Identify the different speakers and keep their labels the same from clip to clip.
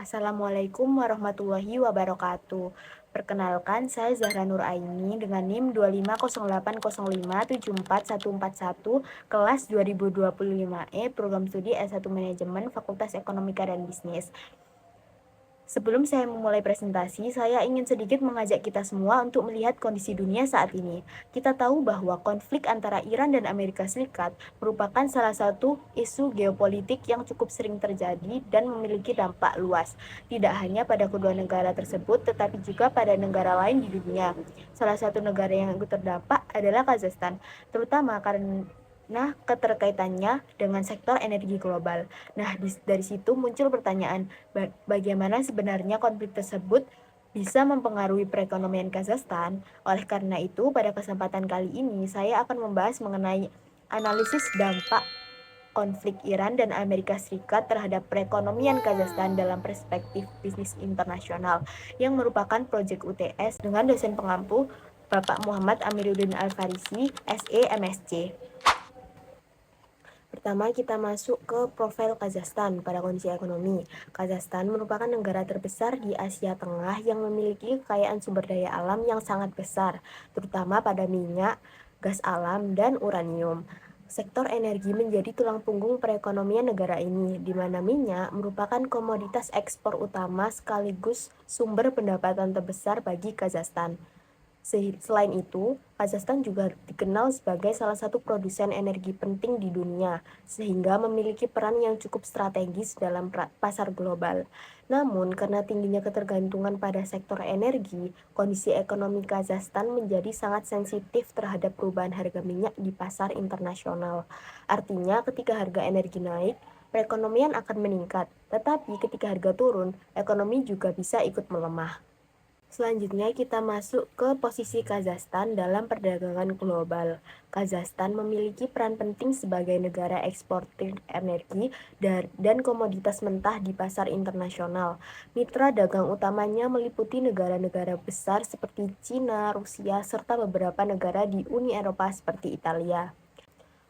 Speaker 1: Assalamualaikum warahmatullahi wabarakatuh. Perkenalkan, saya Zahra Nur Aini dengan NIM 25080574141 kelas 2025E Program Studi S1 Manajemen Fakultas Ekonomika dan Bisnis. Sebelum saya memulai presentasi, saya ingin sedikit mengajak kita semua untuk melihat kondisi dunia saat ini. Kita tahu bahwa konflik antara Iran dan Amerika Serikat merupakan salah satu isu geopolitik yang cukup sering terjadi dan memiliki dampak luas, tidak hanya pada kedua negara tersebut, tetapi juga pada negara lain di dunia. Salah satu negara yang ikut terdampak adalah Kazakhstan, terutama karena keterkaitannya dengan sektor energi global. Nah, dari situ muncul pertanyaan, bagaimana sebenarnya konflik tersebut bisa mempengaruhi perekonomian Kazakhstan. Oleh karena itu, pada kesempatan kali ini saya akan membahas mengenai analisis dampak konflik Iran dan Amerika Serikat terhadap perekonomian Kazakhstan dalam perspektif bisnis internasional yang merupakan proyek UTS dengan dosen pengampu Bapak Muhammad Amiruddin Al-Farisi, SE MSc. Pertama, kita masuk ke profil Kazakhstan pada kondisi ekonomi. Kazakhstan merupakan negara terbesar di Asia Tengah yang memiliki kekayaan sumber daya alam yang sangat besar, terutama pada minyak, gas alam, dan uranium. Sektor energi menjadi tulang punggung perekonomian negara ini, di mana minyak merupakan komoditas ekspor utama sekaligus sumber pendapatan terbesar bagi Kazakhstan. Selain itu, Kazakhstan juga dikenal sebagai salah satu produsen energi penting di dunia, sehingga memiliki peran yang cukup strategis dalam pasar global. Namun, karena tingginya ketergantungan pada sektor energi, kondisi ekonomi Kazakhstan menjadi sangat sensitif terhadap perubahan harga minyak di pasar internasional. Artinya, ketika harga energi naik, perekonomian akan meningkat, tetapi ketika harga turun, ekonomi juga bisa ikut melemah. Selanjutnya kita masuk ke posisi Kazakhstan dalam perdagangan global. Kazakhstan memiliki peran penting sebagai negara eksportir energi dan komoditas mentah di pasar internasional. Mitra dagang utamanya meliputi negara-negara besar seperti Cina, Rusia, serta beberapa negara di Uni Eropa seperti Italia.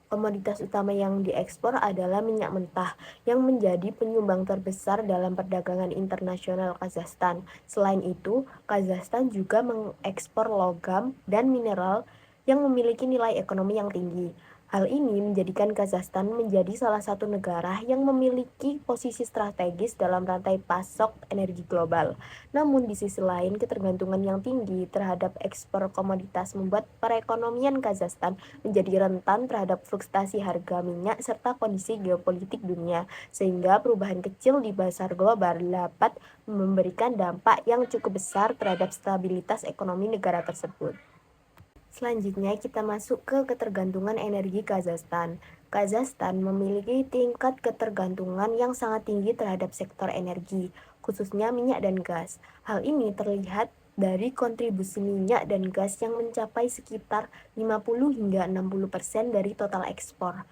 Speaker 1: Komoditas utama yang diekspor adalah minyak mentah, yang menjadi penyumbang terbesar dalam perdagangan internasional Kazakhstan. Selain itu, Kazakhstan juga mengekspor logam dan mineral yang memiliki nilai ekonomi yang tinggi. Hal ini menjadikan Kazakhstan menjadi salah satu negara yang memiliki posisi strategis dalam rantai pasok energi global. Namun di sisi lain, ketergantungan yang tinggi terhadap ekspor komoditas membuat perekonomian Kazakhstan menjadi rentan terhadap fluktuasi harga minyak serta kondisi geopolitik dunia, sehingga perubahan kecil di pasar global dapat memberikan dampak yang cukup besar terhadap stabilitas ekonomi negara tersebut. Selanjutnya kita masuk ke ketergantungan energi Kazakhstan. Kazakhstan memiliki tingkat ketergantungan yang sangat tinggi terhadap sektor energi, khususnya minyak dan gas. Hal ini terlihat dari kontribusi minyak dan gas yang mencapai sekitar 50 hingga 60% dari total ekspor.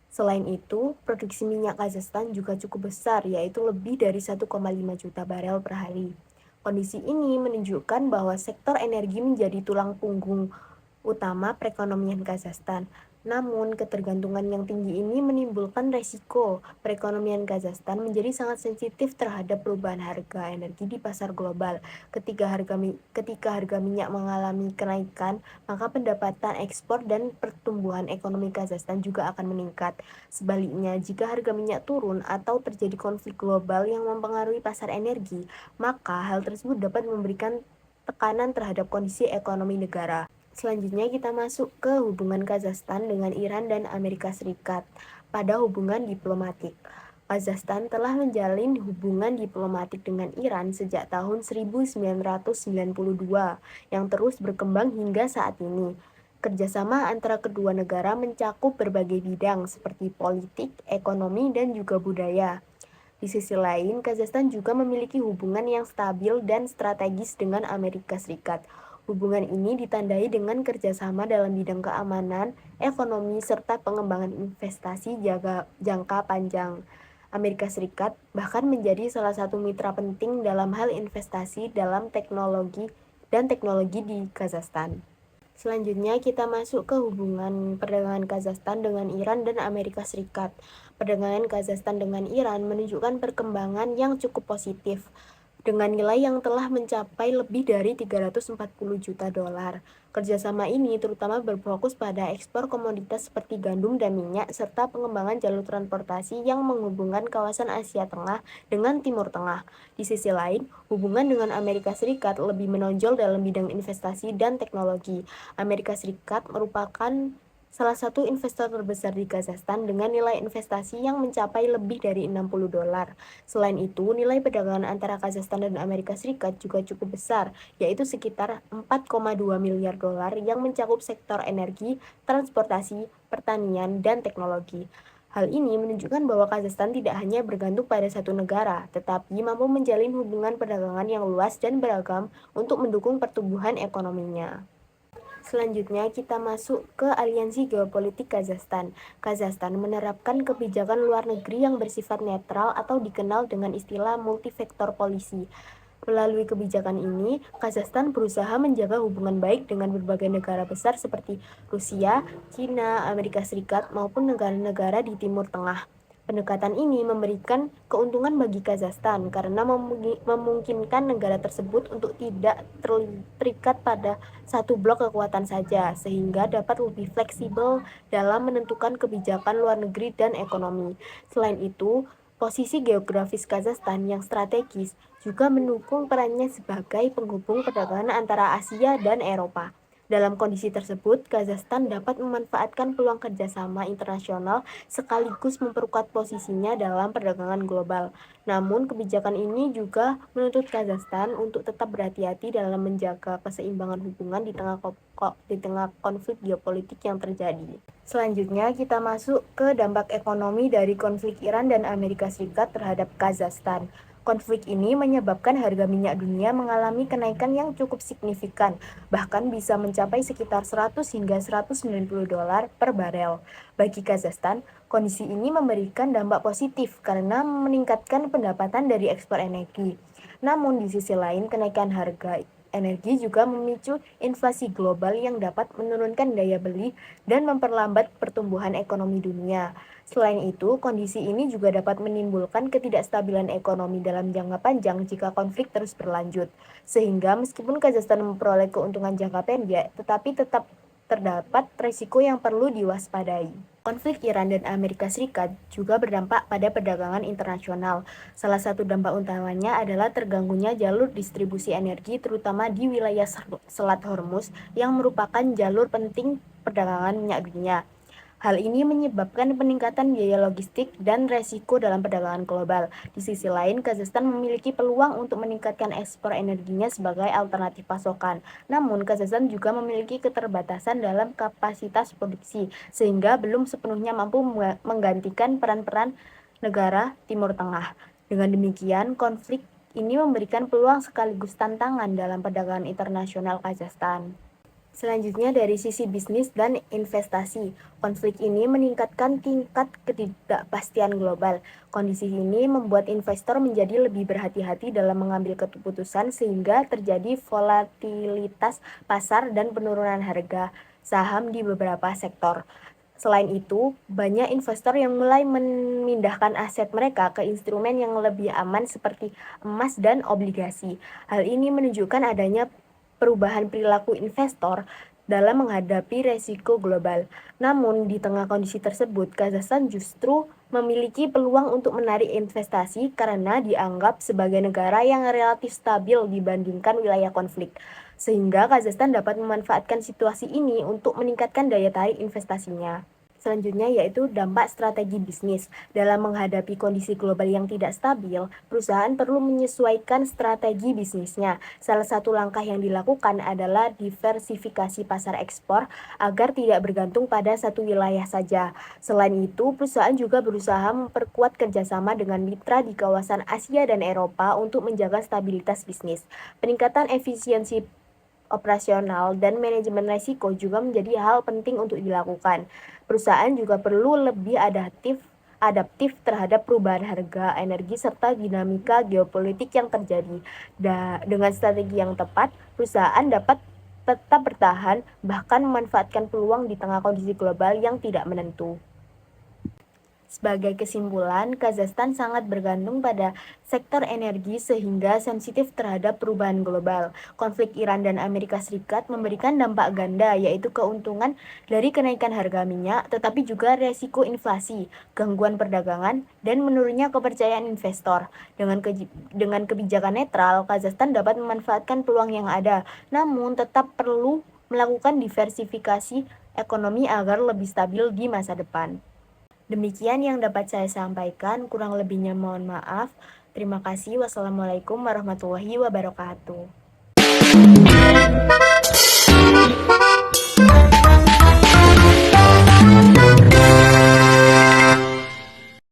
Speaker 1: Selain itu, produksi minyak Kazakhstan juga cukup besar, yaitu lebih dari 1,5 juta barel per hari. Kondisi ini menunjukkan bahwa sektor energi menjadi tulang punggung utama perekonomian Kazakhstan. Namun, ketergantungan yang tinggi ini menimbulkan resiko perekonomian Kazakhstan menjadi sangat sensitif terhadap perubahan harga energi di pasar global. Ketika harga minyak mengalami kenaikan, maka pendapatan ekspor dan pertumbuhan ekonomi Kazakhstan juga akan meningkat. Sebaliknya, jika harga minyak turun atau terjadi konflik global yang mempengaruhi pasar energi, maka hal tersebut dapat memberikan tekanan terhadap kondisi ekonomi negara. Selanjutnya kita masuk ke hubungan Kazakhstan dengan Iran dan Amerika Serikat. Pada hubungan diplomatik, Kazakhstan telah menjalin hubungan diplomatik dengan Iran sejak tahun 1992 yang terus berkembang hingga saat ini. Kerjasama antara kedua negara mencakup berbagai bidang seperti politik, ekonomi, dan juga budaya. Di sisi lain, Kazakhstan juga memiliki hubungan yang stabil dan strategis dengan Amerika Serikat. Hubungan ini ditandai dengan kerjasama dalam bidang keamanan, ekonomi, serta pengembangan investasi jangka panjang. Amerika Serikat bahkan menjadi salah satu mitra penting dalam hal investasi dalam teknologi di Kazakhstan. Selanjutnya kita masuk ke hubungan perdagangan Kazakhstan dengan Iran dan Amerika Serikat. Perdagangan Kazakhstan dengan Iran menunjukkan perkembangan yang cukup positif dengan nilai yang telah mencapai lebih dari 340 juta dolar. Kerjasama ini terutama berfokus pada ekspor komoditas seperti gandum dan minyak, serta pengembangan jalur transportasi yang menghubungkan kawasan Asia Tengah dengan Timur Tengah. Di sisi lain, hubungan dengan Amerika Serikat lebih menonjol dalam bidang investasi dan teknologi. Amerika Serikat merupakan salah satu investor terbesar di Kazakhstan dengan nilai investasi yang mencapai lebih dari 60 dolar. Selain itu, nilai perdagangan antara Kazakhstan dan Amerika Serikat juga cukup besar, yaitu sekitar 4,2 miliar dolar yang mencakup sektor energi, transportasi, pertanian, dan teknologi. Hal ini menunjukkan bahwa Kazakhstan tidak hanya bergantung pada satu negara, tetapi mampu menjalin hubungan perdagangan yang luas dan beragam untuk mendukung pertumbuhan ekonominya. Selanjutnya kita masuk ke aliansi geopolitik Kazakhstan. Kazakhstan menerapkan kebijakan luar negeri yang bersifat netral atau dikenal dengan istilah multifaktor policy. Melalui kebijakan ini, Kazakhstan berusaha menjaga hubungan baik dengan berbagai negara besar seperti Rusia, China, Amerika Serikat, maupun negara-negara di Timur Tengah. Pendekatan ini memberikan keuntungan bagi Kazakhstan karena memungkinkan negara tersebut untuk tidak terikat pada satu blok kekuatan saja, sehingga dapat lebih fleksibel dalam menentukan kebijakan luar negeri dan ekonomi. Selain itu, posisi geografis Kazakhstan yang strategis juga mendukung perannya sebagai penghubung perdagangan antara Asia dan Eropa. Dalam kondisi tersebut, Kazakhstan dapat memanfaatkan peluang kerjasama internasional sekaligus memperkuat posisinya dalam perdagangan global. Namun, kebijakan ini juga menuntut Kazakhstan untuk tetap berhati-hati dalam menjaga keseimbangan hubungan di tengah konflik geopolitik yang terjadi. Selanjutnya, kita masuk ke dampak ekonomi dari konflik Iran dan Amerika Serikat terhadap Kazakhstan. Konflik ini menyebabkan harga minyak dunia mengalami kenaikan yang cukup signifikan, bahkan bisa mencapai sekitar 100 hingga 190 dolar per barel. Bagi Kazakhstan, kondisi ini memberikan dampak positif karena meningkatkan pendapatan dari ekspor energi. Namun di sisi lain, kenaikan harga energi juga memicu inflasi global yang dapat menurunkan daya beli dan memperlambat pertumbuhan ekonomi dunia. Selain itu, kondisi ini juga dapat menimbulkan ketidakstabilan ekonomi dalam jangka panjang jika konflik terus berlanjut. Sehingga meskipun Kazakhstan memperoleh keuntungan jangka pendek, tetapi tetap terdapat risiko yang perlu diwaspadai. Konflik Iran dan Amerika Serikat juga berdampak pada perdagangan internasional. Salah satu dampak utamanya adalah terganggunya jalur distribusi energi terutama di wilayah Selat Hormuz yang merupakan jalur penting perdagangan minyak dunia. Hal ini menyebabkan peningkatan biaya logistik dan resiko dalam perdagangan global. Di sisi lain, Kazakhstan memiliki peluang untuk meningkatkan ekspor energinya sebagai alternatif pasokan. Namun, Kazakhstan juga memiliki keterbatasan dalam kapasitas produksi, sehingga belum sepenuhnya mampu menggantikan peran-peran negara Timur Tengah. Dengan demikian, konflik ini memberikan peluang sekaligus tantangan dalam perdagangan internasional Kazakhstan. Selanjutnya dari sisi bisnis dan investasi, konflik ini meningkatkan tingkat ketidakpastian global. Kondisi ini membuat investor menjadi lebih berhati-hati dalam mengambil keputusan sehingga terjadi volatilitas pasar dan penurunan harga saham di beberapa sektor. Selain itu, banyak investor yang mulai memindahkan aset mereka ke instrumen yang lebih aman seperti emas dan obligasi. Hal ini menunjukkan adanya perubahan perilaku investor dalam menghadapi resiko global. Namun, di tengah kondisi tersebut, Kazakhstan justru memiliki peluang untuk menarik investasi karena dianggap sebagai negara yang relatif stabil dibandingkan wilayah konflik. Sehingga Kazakhstan dapat memanfaatkan situasi ini untuk meningkatkan daya tarik investasinya. Selanjutnya yaitu dampak strategi bisnis. Dalam menghadapi kondisi global yang tidak stabil, perusahaan perlu menyesuaikan strategi bisnisnya. Salah satu langkah yang dilakukan adalah diversifikasi pasar ekspor agar tidak bergantung pada satu wilayah saja. Selain itu, perusahaan juga berusaha memperkuat kerjasama dengan mitra di kawasan Asia dan Eropa untuk menjaga stabilitas bisnis. Peningkatan efisiensi operasional dan manajemen risiko juga menjadi hal penting untuk dilakukan. Perusahaan juga perlu lebih adaptif terhadap perubahan harga energi serta dinamika geopolitik yang terjadi. Dengan strategi yang tepat, perusahaan dapat tetap bertahan, bahkan memanfaatkan peluang di tengah kondisi global yang tidak menentu. Sebagai kesimpulan, Kazakhstan sangat bergantung pada sektor energi sehingga sensitif terhadap perubahan global. Konflik Iran dan Amerika Serikat memberikan dampak ganda, yaitu keuntungan dari kenaikan harga minyak, tetapi juga resiko inflasi, gangguan perdagangan, dan menurunnya kepercayaan investor. Dengan kebijakan netral, Kazakhstan dapat memanfaatkan peluang yang ada, namun tetap perlu melakukan diversifikasi ekonomi agar lebih stabil di masa depan. Demikian yang dapat saya sampaikan, kurang lebihnya mohon maaf. Terima kasih. Wassalamualaikum warahmatullahi wabarakatuh.